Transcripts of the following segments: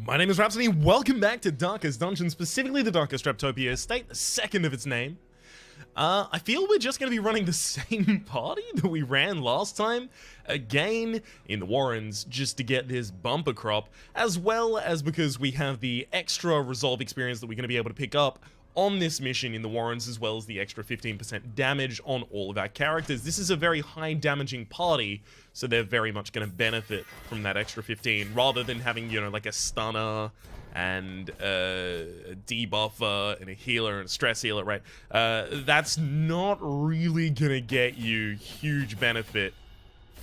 My name is Rhapsody, welcome back to Darkest Dungeon, specifically the Darkest Raptopia Estate, the second of its name. I feel we're just going to be running the same party that we ran last time, again, in the Warrens, just to get this bumper crop, as well as because we have the extra resolve experience that we're going to be able to pick up on this mission in the Warrens, as well as the extra 15% damage on all of our characters. This is a very high damaging party, so they're very much going to benefit from that extra 15, rather than having, you know, like a stunner and a debuffer and a healer and a stress healer, right? That's not really going to get you huge benefit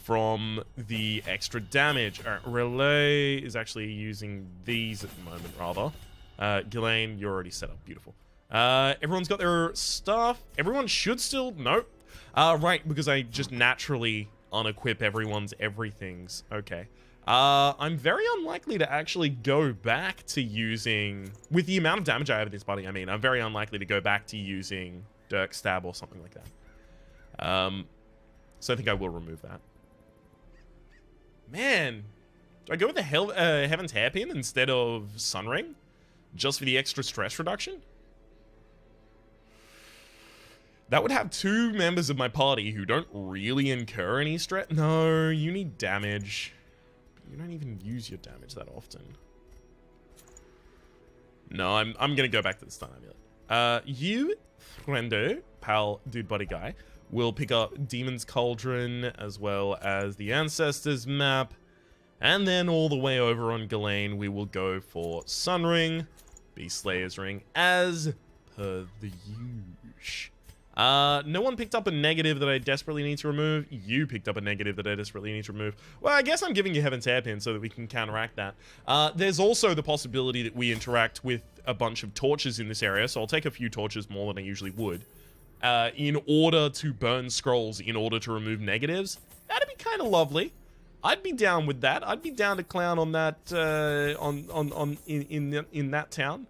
from the extra damage. Relay is actually using these at the moment, rather. Ghislaine, you're already set up. Beautiful. Everyone's got their stuff. Everyone should still... Nope. Right, because I just naturally unequip everyone's everythings. Okay. I'm very unlikely to actually go back to using... With the amount of damage I have in this party, I mean, I'm very unlikely to go back to using Dirk Stab or something like that. So I think I will remove that. Man, do I go with the Heaven's Hairpin instead of Sunring? Just for the extra stress reduction? That would have two members of my party who don't really incur any stress. No, you need damage. You don't even use your damage that often. No, I'm gonna go back to the stun amulet. You, friendo, pal, dude buddy guy, will pick up Demon's Cauldron as well as the Ancestors map. And then all the way over on Ghislaine, we will go for Sunring, Beast Slayer's Ring, as per the usual. No one picked up a negative that I desperately need to remove. You picked up a negative that I desperately need to remove. Well, I guess I'm giving you Heaven's Hairpin so that we can counteract that. There's also the possibility that we interact with a bunch of torches in this area, so I'll take a few torches more than I usually would, in order to burn scrolls, in order to remove negatives. That'd be kind of lovely. I'd be down with that. I'd be down to clown on that, in that town.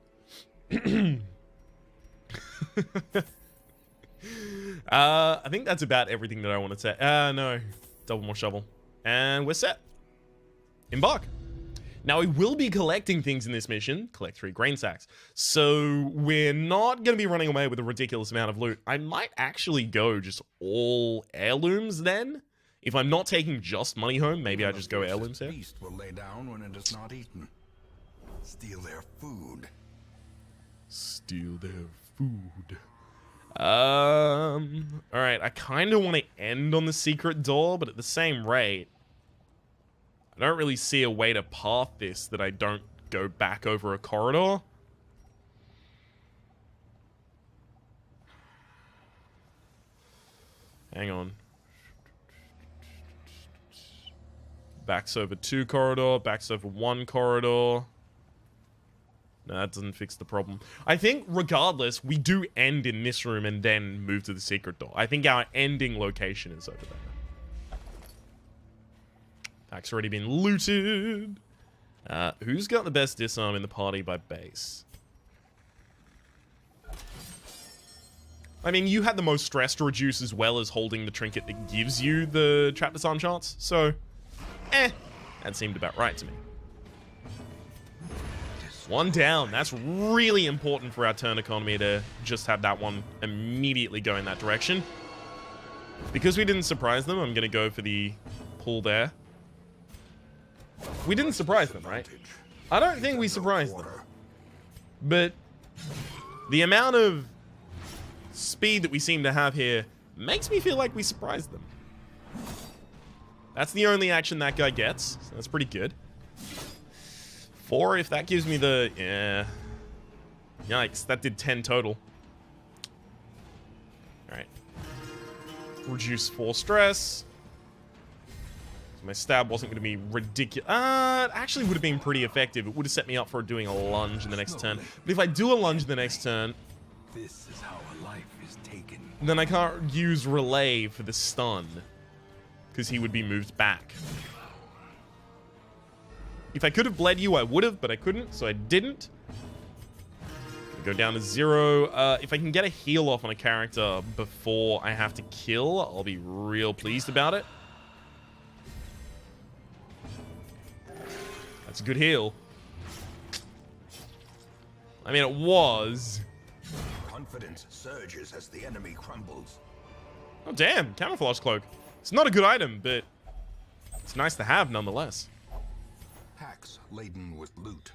I think that's about everything that I want to say. No. Double more shovel. And we're set. Embark. Now, we will be collecting things in this mission. Collect 3 grain sacks. So, we're not going to be running away with a ridiculous amount of loot. I might actually go just all heirlooms then. If I'm not taking just money home, maybe I just go heirlooms here. Beast will lay down when it is not eaten. Steal their food. Steal their food. Alright, I kind of want to end on the secret door, but at the same rate, I don't really see a way to path this that I don't go back over a corridor. Hang on. Backs over 2 corridor, backs over 1 corridor. No, that doesn't fix the problem. I think, regardless, we do end in this room and then move to the secret door. I think our ending location is over there. Pack's already been looted. Who's got the best disarm in the party by base? I mean, you had the most stress to reduce as well as holding the trinket that gives you the trap disarm chance. So, that seemed about right to me. 1 down. That's really important for our turn economy to just have that one immediately go in that direction. Because we didn't surprise them, I'm going to go for the pull there. We didn't surprise them, right? I don't think we surprised them. But the amount of speed that we seem to have here makes me feel like we surprised them. That's the only action that guy gets, so that's pretty good. 4, if that gives me the... Yeah. Yikes, that did 10 total. Alright. Reduce 4 stress. So my stab wasn't going to be ridiculous. It actually would have been pretty effective. It would have set me up for doing a lunge in the next turn. But if I do a lunge in the next turn... This is how a life is taken. Then I can't use relay for the stun. Because he would be moved back. If I could have bled you, I would have, but I couldn't, so I didn't. Go down to 0. If I can get a heal off on a character before I have to kill, I'll be real pleased about it. That's a good heal. I mean, it was. Confidence surges as the enemy crumbles. Oh, damn. Camouflage cloak. It's not a good item, but it's nice to have nonetheless. Packs laden with loot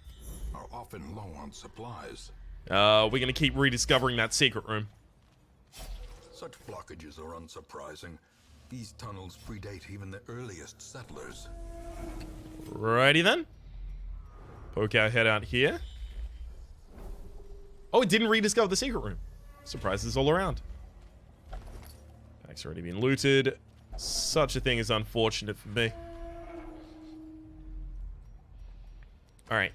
are often low on supplies. We're going to keep rediscovering that secret room. Such blockages are unsurprising. These tunnels predate even the earliest settlers. Righty then. Poke our head out here. Oh, it didn't rediscover the secret room. Surprises all around. Pack's already been looted. Such a thing is unfortunate for me. Alright.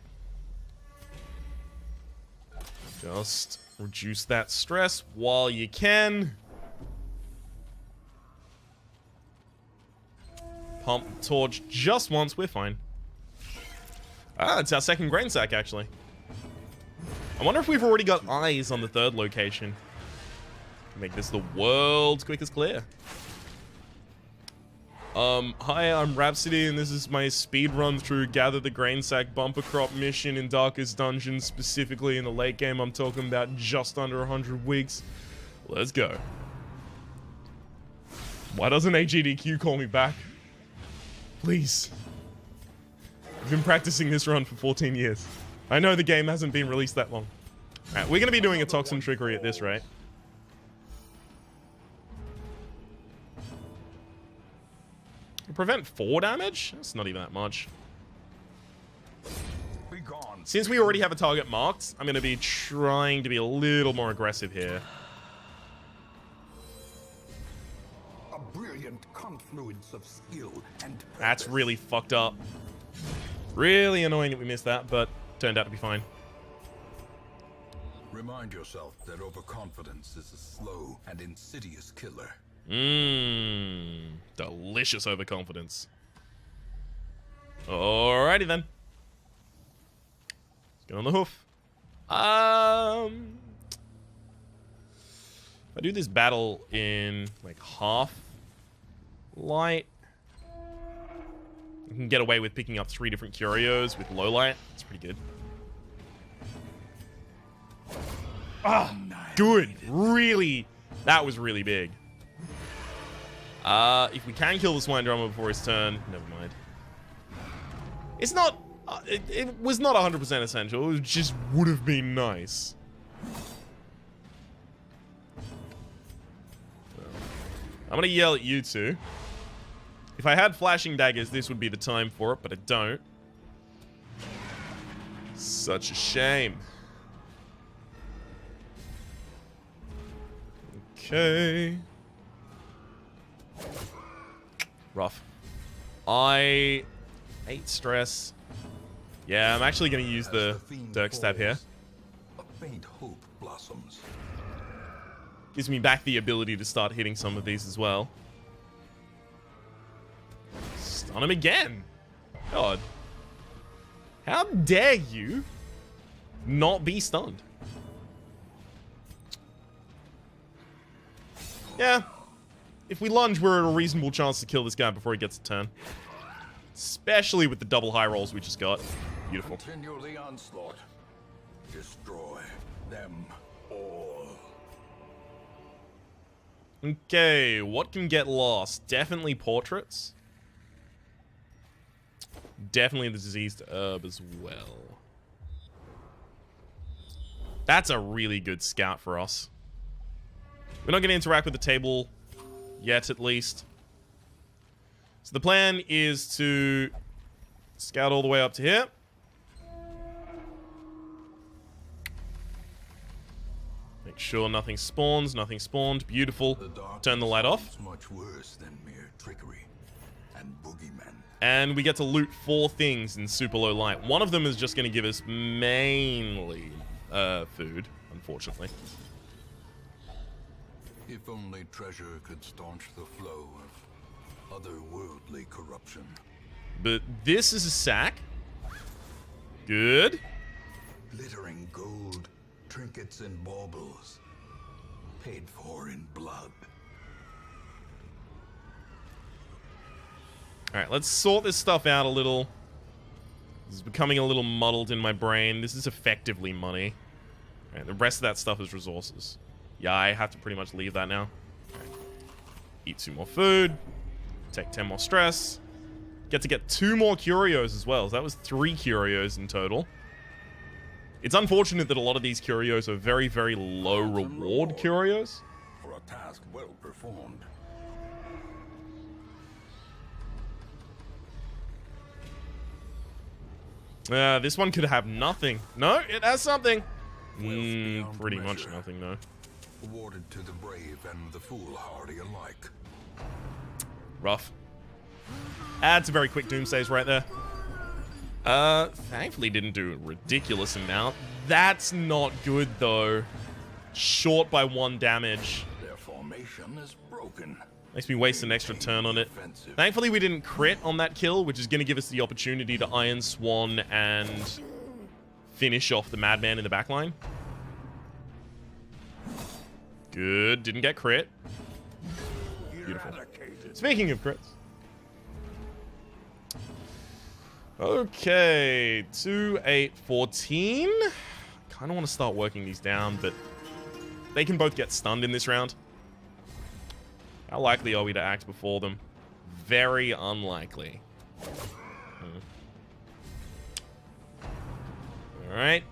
Just reduce that stress while you can. Pump the torch just once, we're fine. Ah, it's our second grain sack, actually. I wonder if we've already got eyes on the third location. Make this the world's quickest clear. Hi, I'm Rhapsody, and this is my speed run through Gather the Grain Sack bumper crop mission in Darkest Dungeon, specifically in the late game. I'm talking about just under 100 weeks. Let's go. Why doesn't AGDQ call me back? Please. I've been practicing this run for 14 years. I know the game hasn't been released that long. Alright, we're gonna be doing a toxin trickery at this rate. Prevent 4 damage? That's not even that much. Since we already have a target marked, I'm gonna be trying to be a little more aggressive here. A brilliant confluence of skill and purpose. That's really fucked up. Really annoying that we missed that, but turned out to be fine. Remind yourself that overconfidence is a slow and insidious killer. Mmm. Delicious overconfidence. Alrighty then. Let's get on the hoof. If I do this battle in like half light, I can get away with picking up 3 different curios with low light. It's pretty good. Ah, good. Really, that was really big. If we can kill the swine drummer before his turn, never mind. It's not. It was not 100% essential. It just would have been nice. I'm gonna yell at you two. If I had flashing daggers, this would be the time for it, but I don't. Such a shame. Okay. Rough. I 8 stress. Yeah, I'm actually going to use the Dirk Stab here. A faint hope blossoms. Gives me back the ability to start hitting some of these as well. Stun him again. God. How dare you not be stunned? Yeah. If we lunge, we're at a reasonable chance to kill this guy before he gets a turn. Especially with the double high rolls we just got. Beautiful. Continue the onslaught. Destroy them all. Okay, what can get lost? Definitely portraits. Definitely the diseased herb as well. That's a really good scout for us. We're not going to interact with the table yet, at least. So the plan is to scout all the way up to here. Make sure nothing spawns, nothing spawned. Beautiful. Turn the light off. It's much worse than mere trickery and boogeymen. And we get to loot 4 things in super low light. One of them is just going to give us mainly food, unfortunately. If only treasure could staunch the flow of otherworldly corruption. But this is a sack. Good. Glittering gold, trinkets and baubles, paid for in blood. Alright, let's sort this stuff out a little. This is becoming a little muddled in my brain. This is effectively money. Right, the rest of that stuff is resources. Yeah, I have to pretty much leave that now. Okay. Eat 2 more food. Take 10 more stress. Get to get 2 more curios as well. So that was 3 curios in total. It's unfortunate that a lot of these curios are very, very low reward curios. For a task well performed. This one could have nothing. No, it has something. Pretty much measure. nothing, though. Awarded to the brave and the foolhardy alike. Rough. That's a very quick doomsays right there. Thankfully didn't do a ridiculous amount. That's not good, though. Short by 1 damage. Their formation is broken. Makes me waste an extra turn on it. Thankfully, we didn't crit on that kill, which is going to give us the opportunity to Iron Swan and finish off the Madman in the backline. Good. Didn't get crit. Beautiful. Speaking of crits. Okay. 2, 8, 14. Kind of want to start working these down, but they can both get stunned in this round. How likely are we to act before them? Very unlikely. Alright.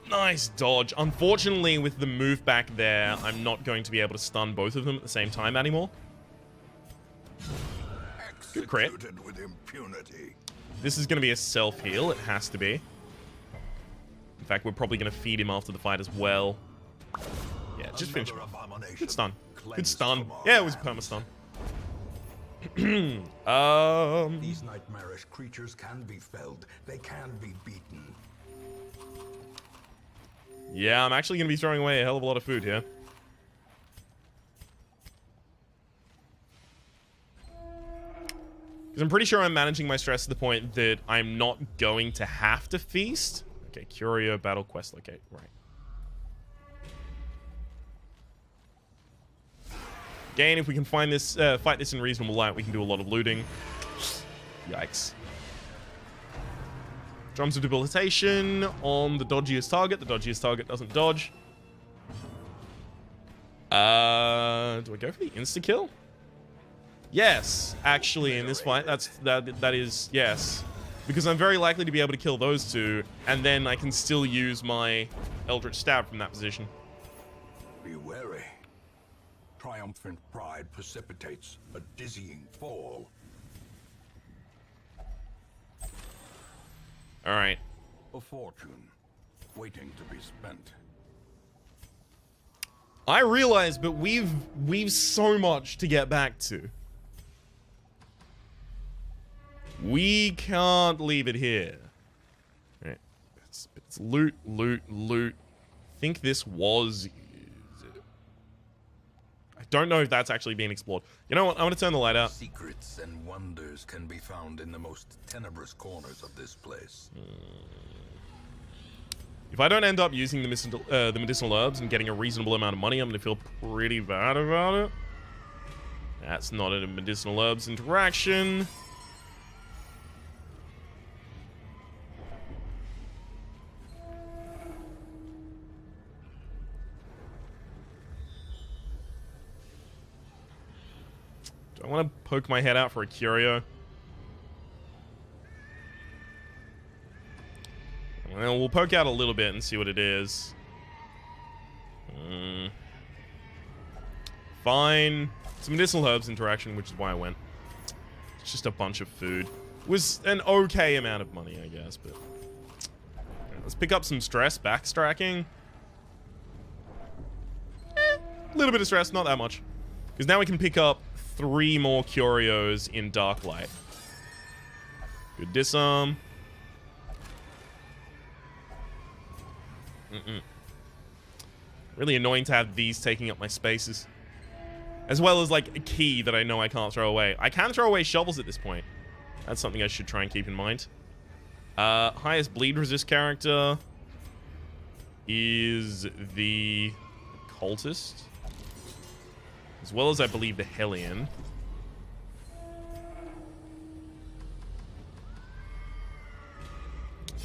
Nice dodge. Unfortunately, with the move back there, I'm not going to be able to stun both of them at the same time anymore. Good crit. With impunity. This is going to be a self-heal. It has to be. In fact, we're probably going to feed him after the fight as well. Yeah, just finish him. Good stun. Good stun. Yeah, it was a perma-stun. These nightmarish creatures can be felled. They can be beaten. Yeah, I'm actually going to be throwing away a hell of a lot of food here. Because I'm pretty sure I'm managing my stress to the point that I'm not going to have to feast. Okay, Curio, Battle Quest Locate. Right. Again, if we can find this, fight this in reasonable light, we can do a lot of looting. Yikes. Drums of Debilitation on the dodgiest target. The dodgiest target doesn't dodge. Do I go for the insta-kill? Yes, actually, in this fight, that is yes. Because I'm very likely to be able to kill those 2, and then I can still use my Eldritch Stab from that position. Be wary. Triumphant pride precipitates a dizzying fall. Alright. A fortune waiting to be spent. I realize, but we've so much to get back to. We can't leave it here. Right. It's loot, loot, loot. I think this was... I don't know if that's actually being explored. You know what? I'm going to turn the light out. Secrets and wonders can be found in the most tenebrous corners of this place. If I don't end up using the medicinal herbs and getting a reasonable amount of money, I'm going to feel pretty bad about it. That's not a medicinal herbs interaction. Do I want to poke my head out for a curio? Well, we'll poke out a little bit and see what it is. Fine. It's a medicinal herbs interaction, which is why I went. It's just a bunch of food. It was an okay amount of money, I guess, but... Let's pick up some stress. Backtracking. A little bit of stress, not that much. Because now we can pick up 3 more curios in Dark Light. Good disarm. Really annoying to have these taking up my spaces. As well as, like, a key that I know I can't throw away. I can throw away shovels at this point. That's something I should try and keep in mind. Highest bleed resist character is the Cultist. As well as, I believe, the Hellion.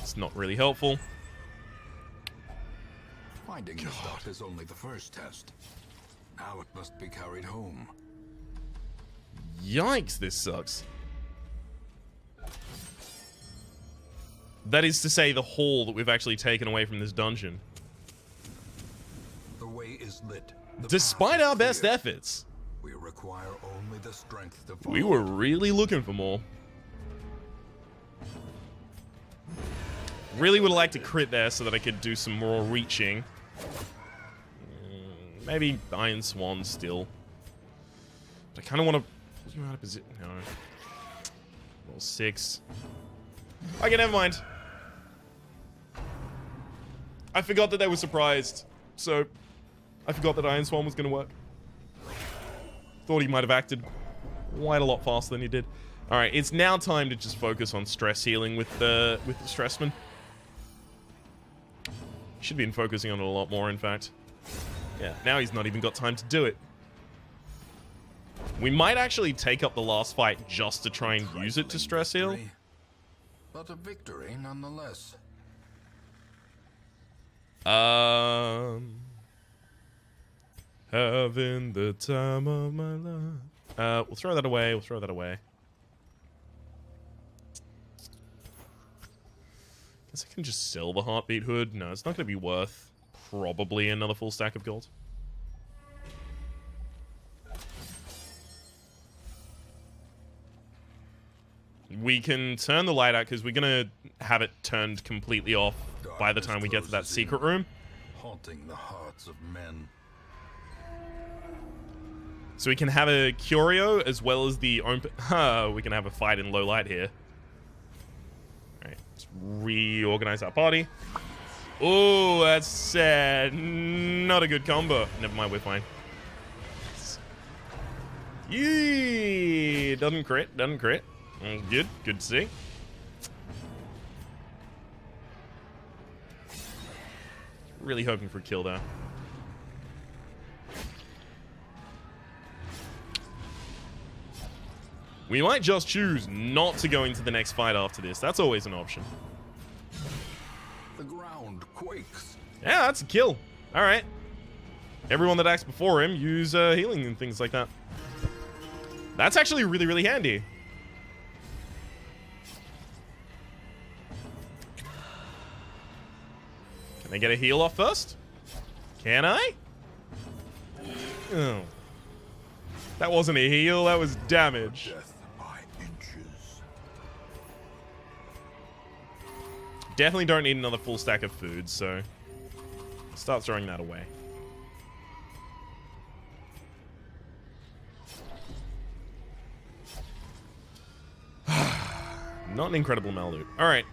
It's not really helpful. Finding the stuff is only the first test. Now it must be carried home. Yikes, this sucks. That is to say, the haul that we've actually taken away from this dungeon. The way is lit. Despite our best efforts. We require only the strength to follow. We were really looking for more. Really would like to crit there so that I could do some more reaching. Maybe Iron Swan still. But I kind of want to pull you out of position. No. Roll 6. Okay, never mind. I forgot that they were surprised. So, I forgot that Iron Swan was going to work. Thought he might have acted quite a lot faster than he did. Alright, it's now time to just focus on stress healing with the Stressman. Should have been focusing on it a lot more, in fact. Yeah, now he's not even got time to do it. We might actually take up the last fight just to try and use it to stress heal. But a victory nonetheless. Having the time of my life. We'll throw that away. We'll throw that away. Guess I can just sell the Heartbeat Hood. No, it's not going to be worth probably another full stack of gold. We can turn the light out because we're going to have it turned completely off by the time we get to that secret room. Haunting the hearts of men. So we can have a Curio as well as the we can have a fight in low light here. Alright, let's reorganize our party. Oh, that's sad. Not a good combo. Never mind, we're fine. Yee! Doesn't crit, doesn't crit. Good, good to see. Really hoping for a kill there. We might just choose not to go into the next fight after this. That's always an option. The ground quakes. Yeah, that's a kill. Alright. Everyone that acts before him use healing and things like that. That's actually really, really handy. Can I get a heal off first? Can I? Oh. That wasn't a heal, that was damage. Death by inches. Definitely don't need another full stack of food, so start throwing that away. Not an incredible loot. Alright.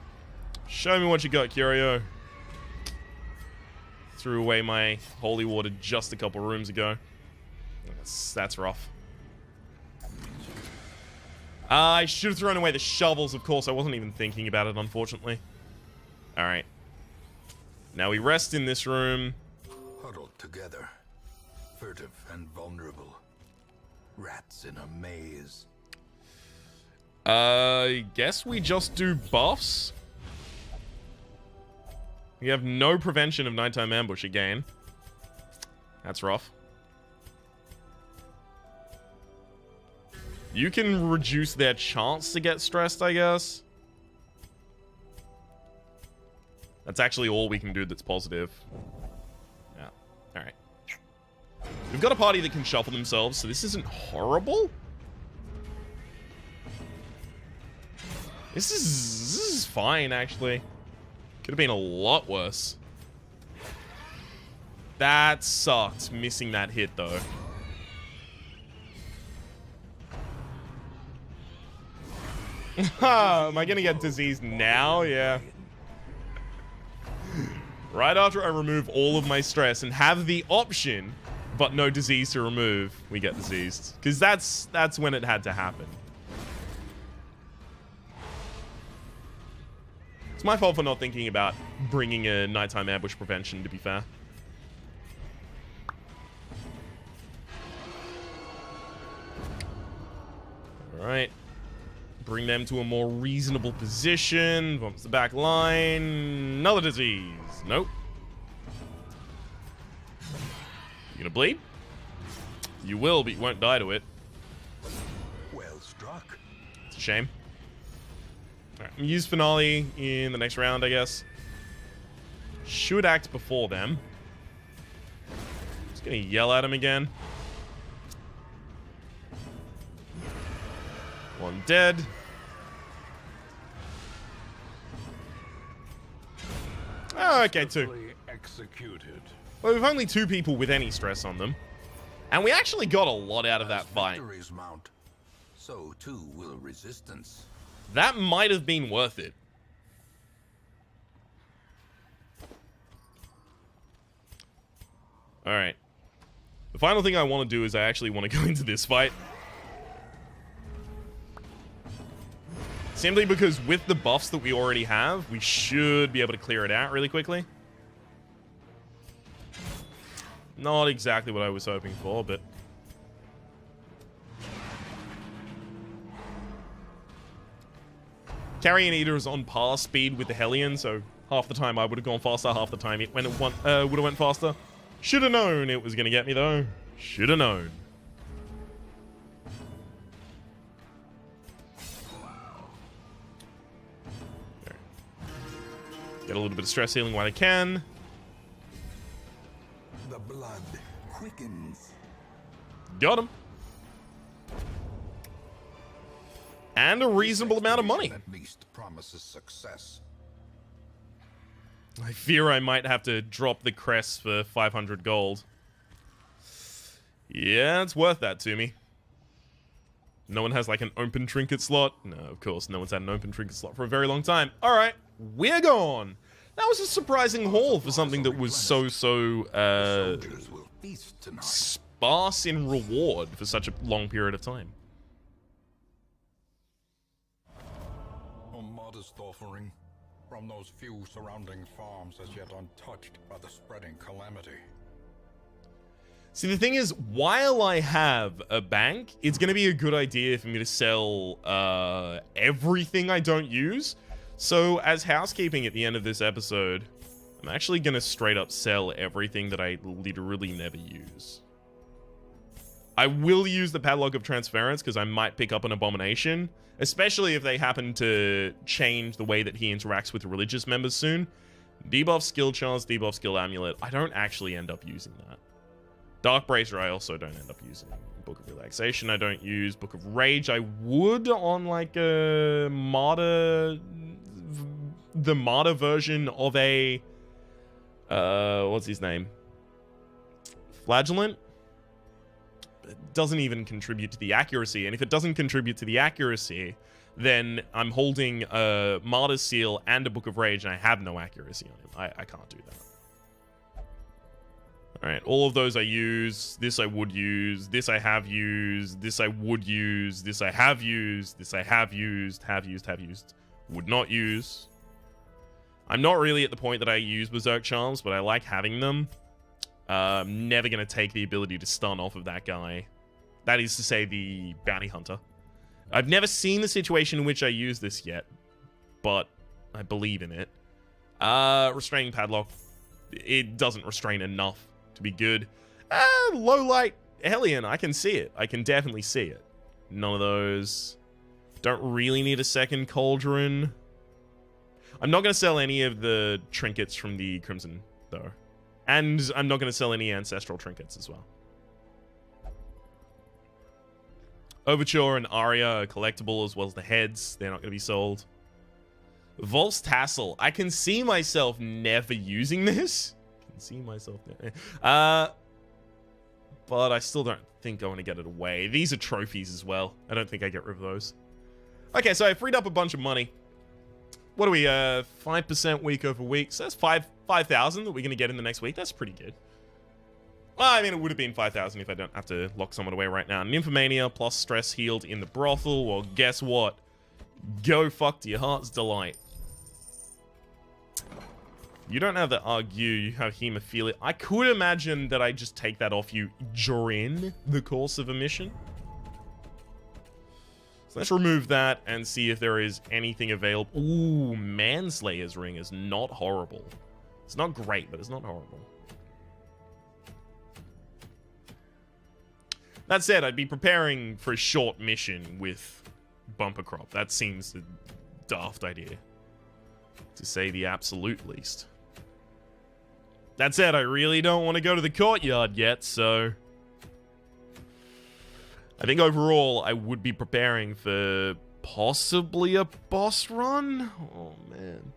Show me what you got, Curio. Threw away my holy water just a couple rooms ago. That's rough. I should have thrown away the shovels, of course. I wasn't even thinking about it, unfortunately. Alright. Now we rest in this room. Huddled together. Furtive and vulnerable. Rats in a maze. I guess we just do buffs. We have no prevention of nighttime ambush again. That's rough. You can reduce their chance to get stressed, I guess. That's actually all we can do that's positive. Yeah. Alright. We've got a party that can shuffle themselves, so this isn't horrible. This is fine, actually. Could have been a lot worse. That sucked, missing that hit, though. Am I gonna get diseased now? Yeah. Right after I remove all of my stress and have the option, but no disease to remove, we get diseased. Because that's when it had to happen. It's my fault for not thinking about bringing a nighttime ambush prevention, to be fair. Alright. Bring them to a more reasonable position. Bumps the back line. Another disease. Nope. You gonna bleed? You will, but you won't die to it. Well struck. It's a shame. Alright, use Finale in the next round, I guess. Should act before them. Just gonna yell at him again. One dead. Oh, okay, two. Executed. Well, we've only 2 people with any stress on them. And we actually got a lot out of that fight. Victories mount, so too will resistance. That might have been worth it. Alright. The final thing I want to do is I actually want to go into this fight. Simply because with the buffs that we already have, we should be able to clear it out really quickly. Not exactly what I was hoping for, but... Carrion Eater is on par speed with the Hellion, so half the time I would have gone faster, half the time it would have went faster. Should have known it was going to get me, though. Should have known. Get a little bit of stress healing while I can. The blood quickens. Got him. And a reasonable amount of money. At least promises success. I fear I might have to drop the crest for 500 gold. Yeah, it's worth that to me. No one has like an open trinket slot. No, of course, no one's had an open trinket slot for a very long time. All right, we're gone. That was a surprising haul for something that was so sparse in reward for such a long period of time. A modest offering from those few surrounding farms as yet untouched by the spreading calamity. See, the thing is, while I have a bank, it's going to be a good idea for me to sell everything I don't use. So, as housekeeping at the end of this episode, I'm actually going to straight up sell everything that I literally never use. I will use the Padlock of Transference because I might pick up an Abomination, especially if they happen to change the way that he interacts with religious members soon. Debuff Skill Chance, debuff Skill Amulet. I don't actually end up using that. Dark Bracer I also don't end up using. Book of Relaxation I don't use. Book of Rage I would on like a Martyr... the Martyr version of a... what's his name? Flagellant? It doesn't even contribute to the accuracy. And if it doesn't contribute to the accuracy, then I'm holding a Martyr's Seal and a Book of Rage and I have no accuracy on him. I can't do that. Alright, all of those I use. This I would use. This I have used. This I would use. This I have used. This I have used. Have used. Would not use. I'm not really at the point that I use Berserk Charms, but I like having them. I'm never going to take the ability to stun off of that guy. That is to say, the Bounty Hunter. I've never seen the situation in which I use this yet, but I believe in it. Restraining Padlock. It doesn't restrain enough to be good. Low light Hellion. I can see it. I can definitely see it. None of those. Don't really need a second Cauldron. I'm not going to sell any of the trinkets from the Crimson, though. And I'm not going to sell any Ancestral trinkets as well. Overture and Aria are collectible, as well as the heads. They're not going to be sold. Vol's Tassel. I can see myself never using this. I can see myself never. But I still don't think I want to get it away. These are trophies as well. I don't think I get rid of those. Okay, so I freed up a bunch of money. What are we, 5% week over week? So that's 5,000 that we're going to get in the next week. That's pretty good. Well, I mean, it would have been 5,000 if I don't have to lock someone away right now. Nymphomania plus stress healed in the brothel. Well, guess what? Go fuck to your heart's delight. You don't have the argue, you have hemophilia. I could imagine that I just take that off you during the course of a mission. So let's remove that and see if there is anything available. Ooh, Manslayer's Ring is not horrible. It's not great, but it's not horrible. That said, I'd be preparing for a short mission with Bumper Crop. That seems a daft idea, to say the absolute least. That said, I really don't want to go to the courtyard yet, so I think overall I would be preparing for possibly a boss run. Oh, man.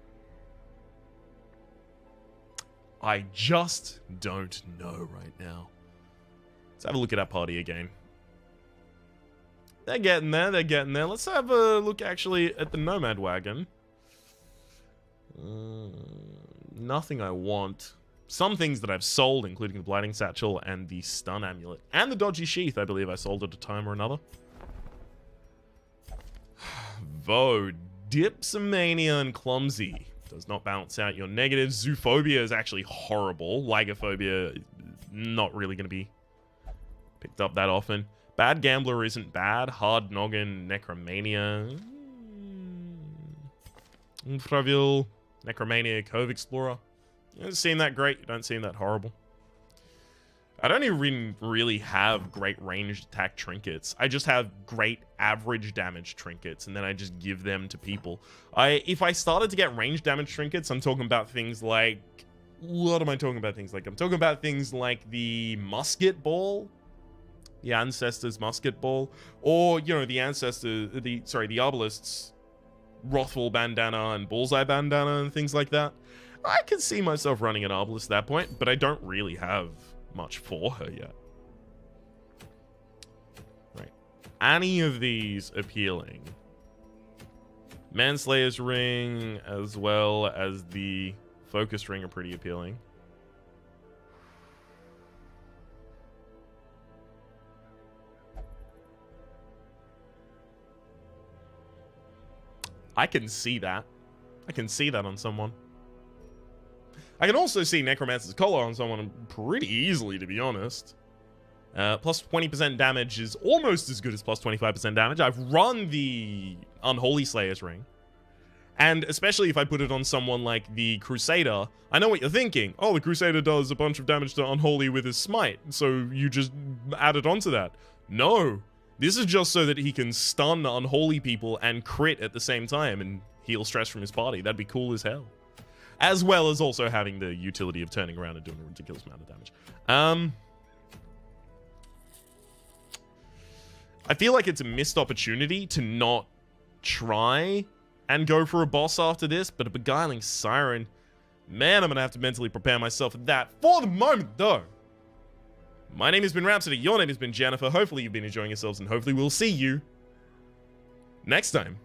I just don't know right now. Let's have a look at our party again. They're getting there, they're getting there. Let's have a look actually at the Nomad Wagon. Nothing I want. Some things that I've sold, including the Blighting Satchel and the Stun Amulet. And the Dodgy Sheath, I believe I sold at a time or another. Vo, Dipsomania and Clumsy. Does not balance out your negatives. Zoophobia is actually horrible. Lygophobia, not really going to be picked up that often. Bad Gambler isn't bad. Hard Noggin, Necromania. Infraville, Necromania, Cove Explorer. You don't seem that great. You don't seem that horrible. I don't even really have great ranged attack trinkets. I just have great average damage trinkets, and then I just give them to people. If I started to get ranged damage trinkets, I'm talking about things like... What am I talking about things like? I'm talking about things like the Musket Ball. The Ancestors Musket Ball. Or, you know, the Arbalist's Wrathful Bandana and Bullseye Bandana and things like that. I can see myself running an Arbalist at that point, but I don't really have much for her yet. Right. Any of these appealing. Manslayer's Ring as well as the Focus Ring are pretty appealing. I can see that. I can see that on someone. I can also see Necromancer's Collar on someone pretty easily, to be honest. Plus 20% damage is almost as good as plus 25% damage. I've run the Unholy Slayer's Ring. And especially if I put it on someone like the Crusader, I know what you're thinking. Oh, the Crusader does a bunch of damage to Unholy with his Smite, so you just add it onto that. No. This is just so that he can stun Unholy people and crit at the same time and heal stress from his party. That'd be cool as hell. As well as also having the utility of turning around and doing a ridiculous amount of damage. I feel like it's a missed opportunity to not try and go for a boss after this, but a Beguiling Siren, man, I'm gonna have to mentally prepare myself for that. For the moment, though, my name has been Rhapsody, your name has been Jennifer. Hopefully you've been enjoying yourselves, and hopefully we'll see you next time.